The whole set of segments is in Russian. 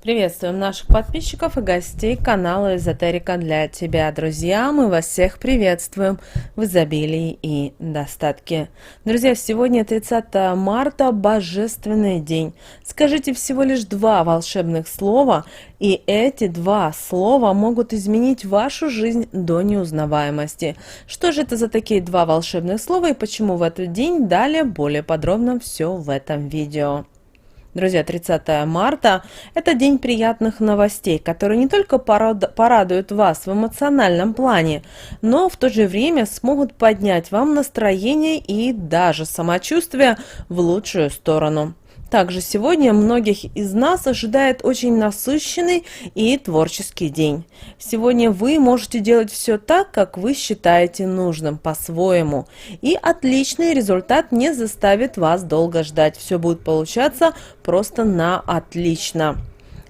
Приветствуем наших подписчиков и гостей канала Эзотерика для тебя, друзья. Мы вас всех приветствуем в изобилии и достатке. Друзья, сегодня 30 марта, божественный день. Скажите всего лишь два волшебных слова, и эти два слова могут изменить вашу жизнь до неузнаваемости. Что же это за такие два волшебных слова и почему в этот день? Далее более подробно все в этом видео. Друзья, 30 марта– это день приятных новостей, которые не только порадуют вас в эмоциональном плане, но в то же время смогут поднять вам настроение и даже самочувствие в лучшую сторону. Также сегодня многих из нас ожидает очень насыщенный и творческий день. Сегодня вы можете делать все так, как вы считаете нужным, по-своему. И отличный результат не заставит вас долго ждать. Все будет получаться просто на отлично.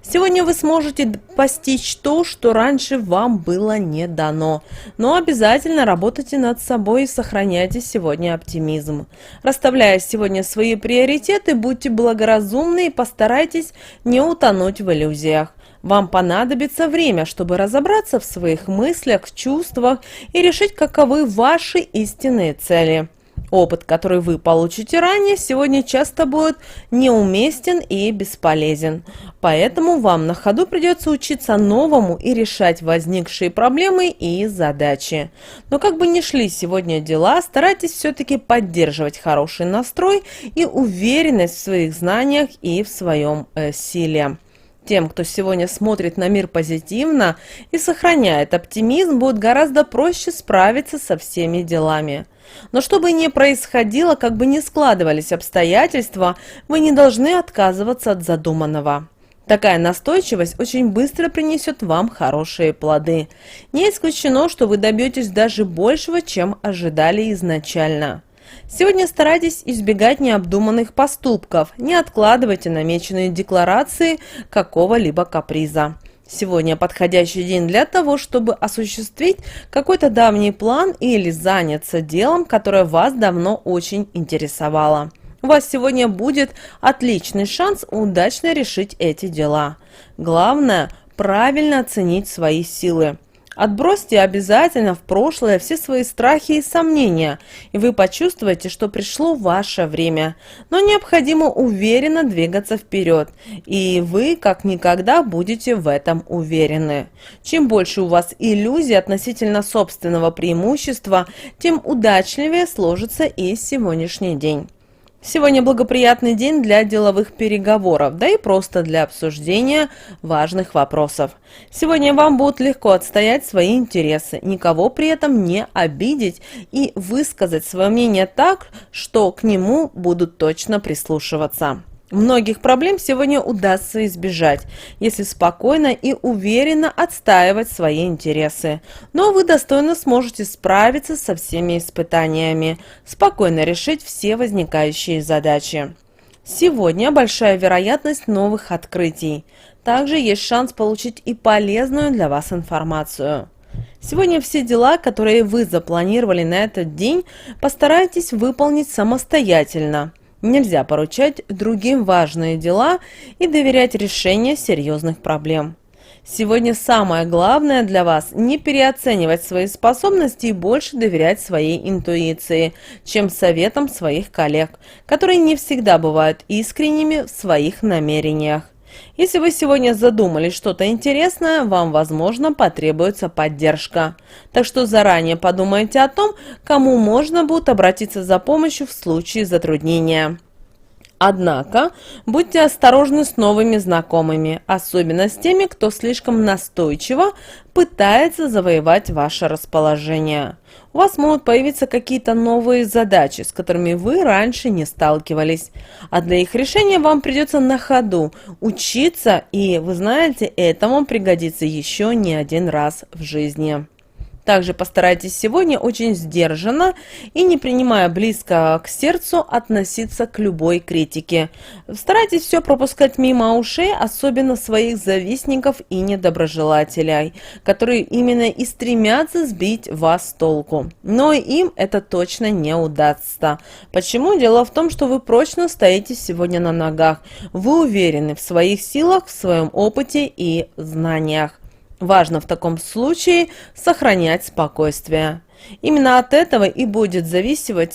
Сегодня вы сможете постичь то, что раньше вам было не дано. Но обязательно работайте над собой и сохраняйте сегодня оптимизм. Расставляя сегодня свои приоритеты, будьте благоразумны и постарайтесь не утонуть в иллюзиях. Вам понадобится время, чтобы разобраться в своих мыслях, чувствах и решить, каковы ваши истинные цели. Опыт, который вы получите ранее, сегодня часто будет неуместен и бесполезен. Поэтому вам на ходу придется учиться новому и решать возникшие проблемы и задачи. Но как бы ни шли сегодня дела, старайтесь все-таки поддерживать хороший настрой и уверенность в своих знаниях и в своем силе. Тем, кто сегодня смотрит на мир позитивно и сохраняет оптимизм, будет гораздо проще справиться со всеми делами. Но что бы ни происходило, как бы ни складывались обстоятельства, вы не должны отказываться от задуманного. Такая настойчивость очень быстро принесет вам хорошие плоды. Не исключено, что вы добьетесь даже большего, чем ожидали изначально. Сегодня старайтесь избегать необдуманных поступков, не откладывайте намеченные декларации какого-либо каприза. Сегодня подходящий день для того, чтобы осуществить какой-то давний план или заняться делом, которое вас давно очень интересовало. У вас сегодня будет отличный шанс удачно решить эти дела. Главное – правильно оценить свои силы. Отбросьте обязательно в прошлое все свои страхи и сомнения, и вы почувствуете, что пришло ваше время. Но необходимо уверенно двигаться вперед, и вы как никогда будете в этом уверены. Чем больше у вас иллюзий относительно собственного преимущества, тем удачливее сложится и сегодняшний день. Сегодня благоприятный день для деловых переговоров, да и просто для обсуждения важных вопросов. Сегодня вам будет легко отстоять свои интересы, никого при этом не обидеть и высказать свое мнение так, что к нему будут точно прислушиваться. Многих проблем сегодня удастся избежать, если спокойно и уверенно отстаивать свои интересы. Но вы достойно сможете справиться со всеми испытаниями, спокойно решить все возникающие задачи. Сегодня большая вероятность новых открытий. Также есть шанс получить и полезную для вас информацию. Сегодня все дела, которые вы запланировали на этот день, постарайтесь выполнить самостоятельно. Нельзя поручать другим важные дела и доверять решению серьезных проблем. Сегодня самое главное для вас – не переоценивать свои способности и больше доверять своей интуиции, чем советам своих коллег, которые не всегда бывают искренними в своих намерениях. Если вы сегодня задумали что-то интересное, вам, возможно, потребуется поддержка. Так что заранее подумайте о том, кому можно будет обратиться за помощью в случае затруднения. Однако, будьте осторожны с новыми знакомыми, особенно с теми, кто слишком настойчиво пытается завоевать ваше расположение. У вас могут появиться какие-то новые задачи, с которыми вы раньше не сталкивались, а для их решения вам придется на ходу учиться, и, вы знаете, этому пригодится еще не один раз в жизни. Также постарайтесь сегодня очень сдержанно и не принимая близко к сердцу относиться к любой критике. Старайтесь все пропускать мимо ушей, особенно своих завистников и недоброжелателей, которые именно и стремятся сбить вас с толку. Но им это точно не удастся. Почему? Дело в том, что вы прочно стоите сегодня на ногах. Вы уверены в своих силах, в своем опыте и знаниях. Важно в таком случае сохранять спокойствие. Именно от этого и будет зависеть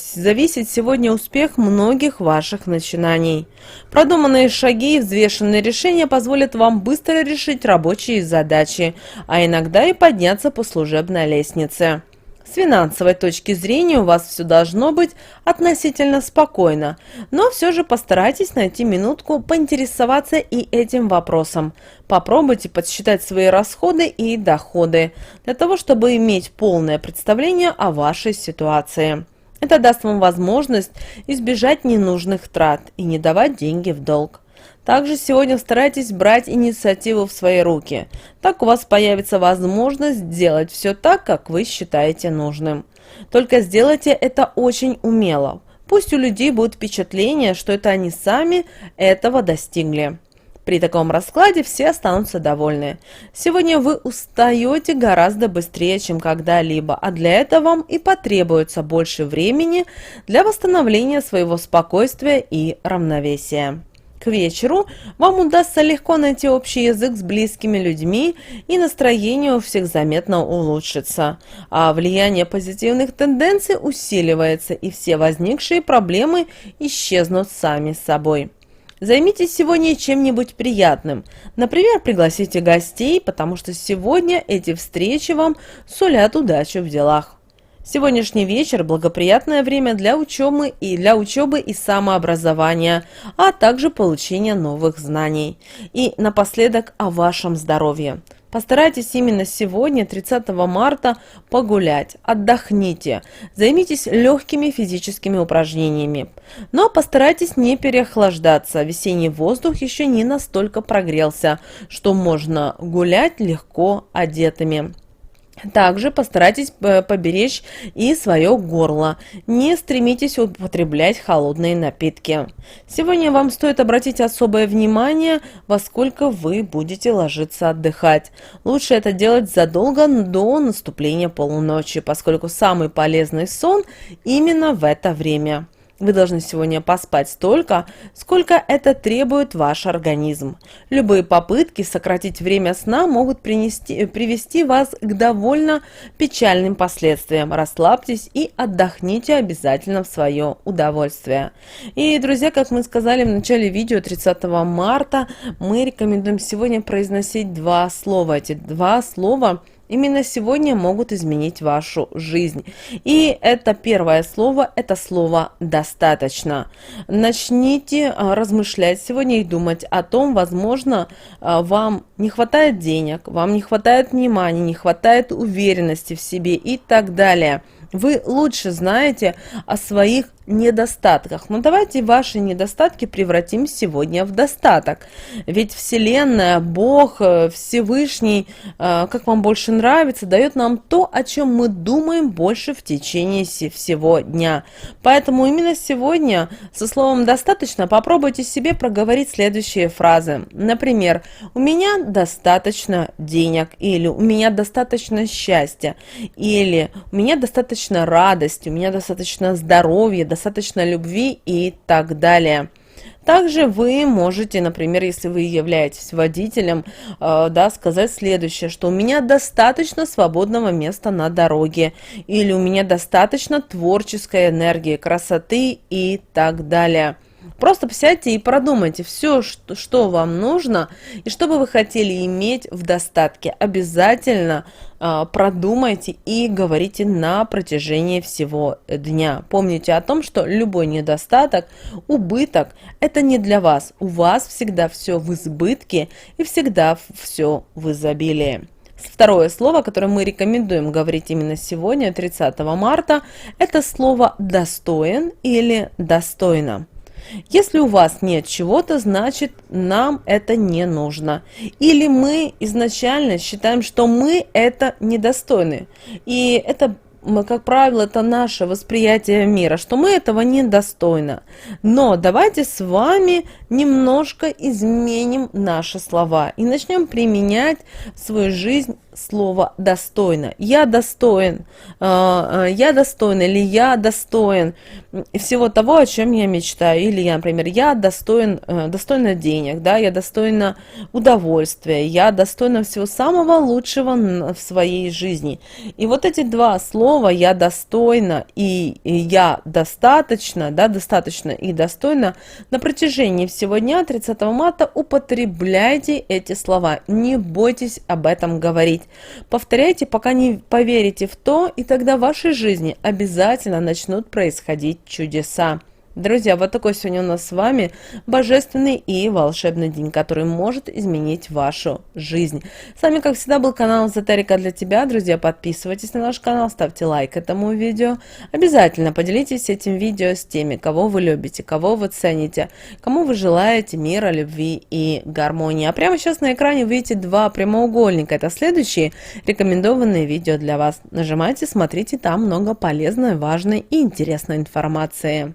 сегодня успех многих ваших начинаний. Продуманные шаги и взвешенные решения позволят вам быстро решить рабочие задачи, а иногда и подняться по служебной лестнице. С финансовой точки зрения у вас все должно быть относительно спокойно, но все же постарайтесь найти минутку поинтересоваться и этим вопросом. Попробуйте подсчитать свои расходы и доходы, для того, чтобы иметь полное представление о вашей ситуации. Это даст вам возможность избежать ненужных трат и не давать деньги в долг. Также сегодня старайтесь брать инициативу в свои руки. Так у вас появится возможность сделать все так, как вы считаете нужным. Только сделайте это очень умело. Пусть у людей будет впечатление, что это они сами этого достигли. При таком раскладе все останутся довольны. Сегодня вы устаете гораздо быстрее, чем когда-либо, а для этого вам и потребуется больше времени для восстановления своего спокойствия и равновесия. К вечеру вам удастся легко найти общий язык с близкими людьми, и настроение у всех заметно улучшится, а влияние позитивных тенденций усиливается, и все возникшие проблемы исчезнут сами собой. Займитесь сегодня чем-нибудь приятным. Например, пригласите гостей, потому что сегодня эти встречи вам сулят удачу в делах. Сегодняшний вечер – благоприятное время для учебы и самообразования, а также получения новых знаний. И напоследок о вашем здоровье. Постарайтесь именно сегодня, 30 марта, погулять, отдохните, займитесь легкими физическими упражнениями. Но постарайтесь не переохлаждаться, весенний воздух еще не настолько прогрелся, что можно гулять легко одетыми. Также постарайтесь поберечь и свое горло. Не стремитесь употреблять холодные напитки. Сегодня вам стоит обратить особое внимание, во сколько вы будете ложиться отдыхать. Лучше это делать задолго до наступления полуночи, поскольку самый полезный сон именно в это время. Вы должны сегодня поспать столько, сколько это требует ваш организм. Любые попытки сократить время сна могут привести вас к довольно печальным последствиям. Расслабьтесь и отдохните обязательно в свое удовольствие. И, друзья, как мы сказали в начале видео, 30 марта мы рекомендуем сегодня произносить два слова. Эти два слова именно сегодня могут изменить вашу жизнь. И это первое слово, это слово «достаточно». Начните размышлять сегодня и думать о том, возможно, вам не хватает денег, вам не хватает внимания, не хватает уверенности в себе и так далее. Вы лучше знаете о своих недостатках. Но давайте ваши недостатки превратим сегодня в достаток. Ведь Вселенная, Бог, Всевышний, как вам больше нравится, дает нам то, о чем мы думаем больше в течение всего дня. Поэтому именно сегодня со словом «достаточно» попробуйте себе проговорить следующие фразы. Например, «У меня достаточно денег», или «У меня достаточно счастья», или «У меня достаточно радости», «У меня достаточно здоровья», достаточно любви и так далее. Также вы можете, например, если вы являетесь водителем, сказать следующее, что у меня достаточно свободного места на дороге, или у меня достаточно творческой энергии, красоты и так далее. Просто сядьте и продумайте все, что вам нужно и что бы вы хотели иметь в достатке. Обязательно продумайте и говорите на протяжении всего дня. Помните о том, что любой недостаток, убыток – это не для вас. У вас всегда все в избытке и всегда все в изобилии. Второе слово, которое мы рекомендуем говорить именно сегодня, 30 марта, это слово «достоин» или «достойно». Если у вас нет чего-то, значит, нам это не нужно. Или мы изначально считаем, что мы это недостойны. И это, как правило, это наше восприятие мира, что мы этого недостойны. Но давайте с вами немножко изменим наши слова и начнем применять в свою жизнь слово «достойно». Я достоин, я достойна, или я достоин всего того, о чем я мечтаю. Или я, например, я достоин, достойна денег, да, я достойна удовольствия, я достойна всего самого лучшего в своей жизни. И вот эти два слова «я достойна» и «я достаточно», да, достаточно и достойно, на протяжении всего дня, 30 марта, употребляйте эти слова. Не бойтесь об этом говорить. Повторяйте, пока не поверите в то, и тогда в вашей жизни обязательно начнут происходить чудеса. Друзья, вот такой сегодня у нас с вами божественный и волшебный день, который может изменить вашу жизнь. С вами, как всегда, был канал Эзотерика для тебя. Друзья, подписывайтесь на наш канал, ставьте лайк этому видео. Обязательно поделитесь этим видео с теми, кого вы любите, кого вы цените, кому вы желаете мира, любви и гармонии. А прямо сейчас на экране вы видите два прямоугольника. Это следующие рекомендованные видео для вас. Нажимайте, смотрите, там много полезной, важной и интересной информации.